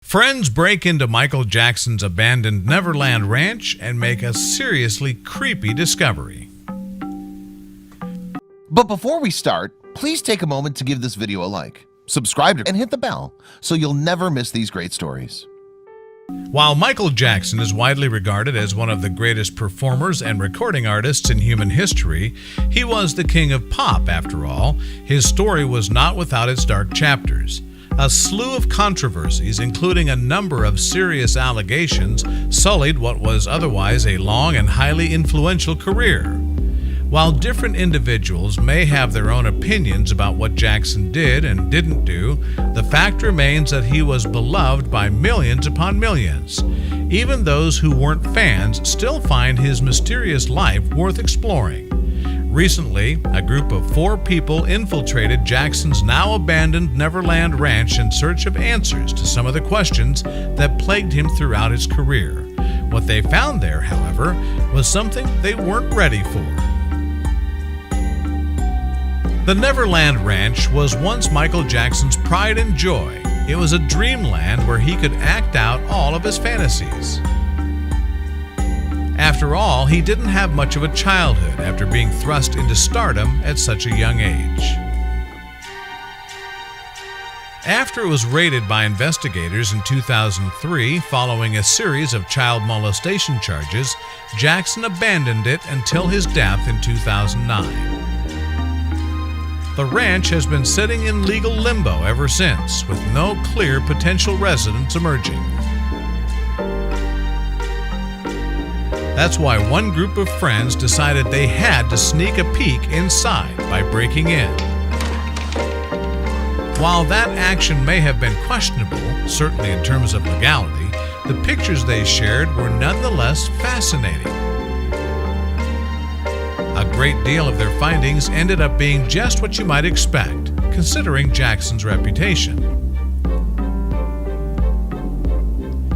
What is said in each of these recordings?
Friends break into Michael Jackson's abandoned Neverland ranch and make a seriously creepy discovery. But before we start, please take a moment to give this video a like, subscribe, and hit the bell so you'll never miss these great stories. While Michael Jackson is widely regarded as one of the greatest performers and recording artists in human history, he was the king of pop after all. His story was not without its dark chapters. A slew of controversies, including a number of serious allegations, sullied what was otherwise a long and highly influential career. While different individuals may have their own opinions about what Jackson did and didn't do, the fact remains that he was beloved by millions upon millions. Even those who weren't fans still find his mysterious life worth exploring. Recently, a group of 4 people infiltrated Jackson's now abandoned Neverland ranch in search of answers to some of the questions that plagued him throughout his career. What they found there, however, was something they weren't ready for. The Neverland Ranch was once Michael Jackson's pride and joy. It was a dreamland where he could act out all of his fantasies. After all, he didn't have much of a childhood after being thrust into stardom at such a young age. After it was raided by investigators in 2003 following a series of child molestation charges, Jackson abandoned it until his death in 2009. The ranch has been sitting in legal limbo ever since, with no clear potential residents emerging. That's why one group of friends decided they had to sneak a peek inside by breaking in. While that action may have been questionable, certainly in terms of legality, the pictures they shared were nonetheless fascinating. A great deal of their findings ended up being just what you might expect, considering Jackson's reputation.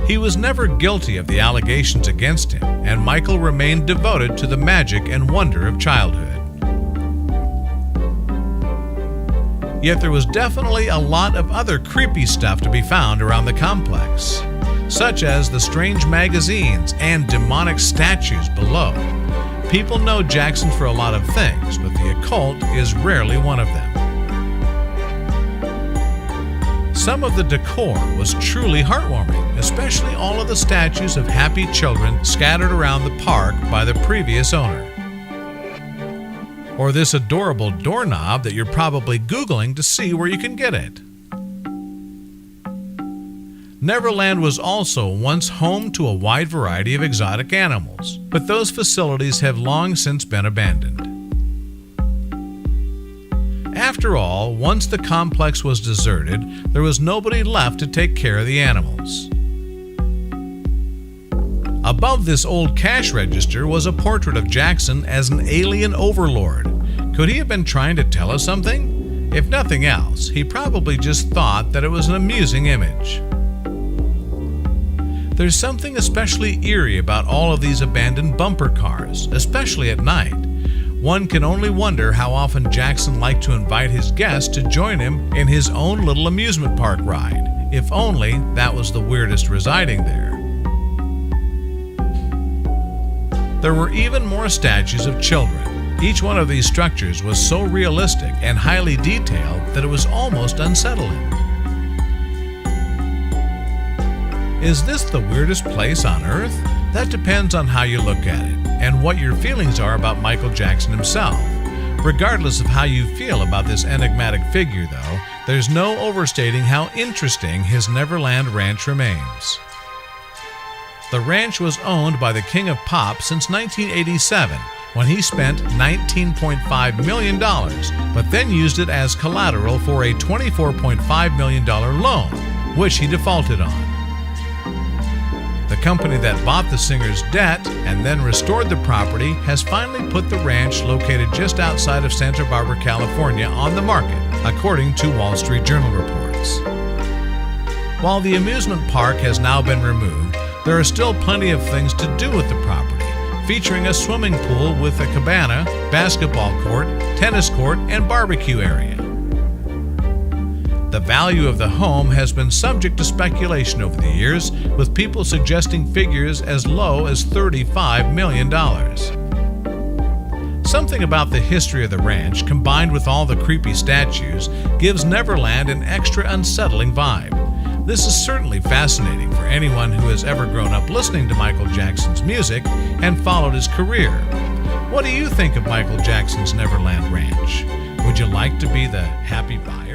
He was never guilty of the allegations against him, and Michael remained devoted to the magic and wonder of childhood. Yet there was definitely a lot of other creepy stuff to be found around the complex, such as the strange magazines and demonic statues below. People know Jackson for a lot of things, but the occult is rarely one of them. Some of the decor was truly heartwarming, especially all of the statues of happy children scattered around the park by the previous owner. Or this adorable doorknob that you're probably Googling to see where you can get it. Neverland was also once home to a wide variety of exotic animals, but those facilities have long since been abandoned. After all, once the complex was deserted, there was nobody left to take care of the animals. Above this old cash register was a portrait of Jackson as an alien overlord. Could he have been trying to tell us something? If nothing else, he probably just thought that it was an amusing image. There's something especially eerie about all of these abandoned bumper cars, especially at night. One can only wonder how often Jackson liked to invite his guests to join him in his own little amusement park ride, if only that was the weirdest residing there. There were even more statues of children. Each one of these structures was so realistic and highly detailed that it was almost unsettling. Is this the weirdest place on Earth? That depends on how you look at it and what your feelings are about Michael Jackson himself. Regardless of how you feel about this enigmatic figure, though, there's no overstating how interesting his Neverland ranch remains. The ranch was owned by the King of Pop since 1987, when he spent $19.5 million, but then used it as collateral for a $24.5 million loan, which he defaulted on. The company that bought the singer's debt and then restored the property has finally put the ranch, located just outside of Santa Barbara, California, on the market, according to Wall Street Journal reports. While the amusement park has now been removed, there are still plenty of things to do with the property, featuring a swimming pool with a cabana, basketball court, tennis court, and barbecue area. The value of the home has been subject to speculation over the years, with people suggesting figures as low as $35 million. Something about the history of the ranch, combined with all the creepy statues, gives Neverland an extra unsettling vibe. This is certainly fascinating for anyone who has ever grown up listening to Michael Jackson's music and followed his career. What do you think of Michael Jackson's Neverland Ranch? Would you like to be the happy buyer?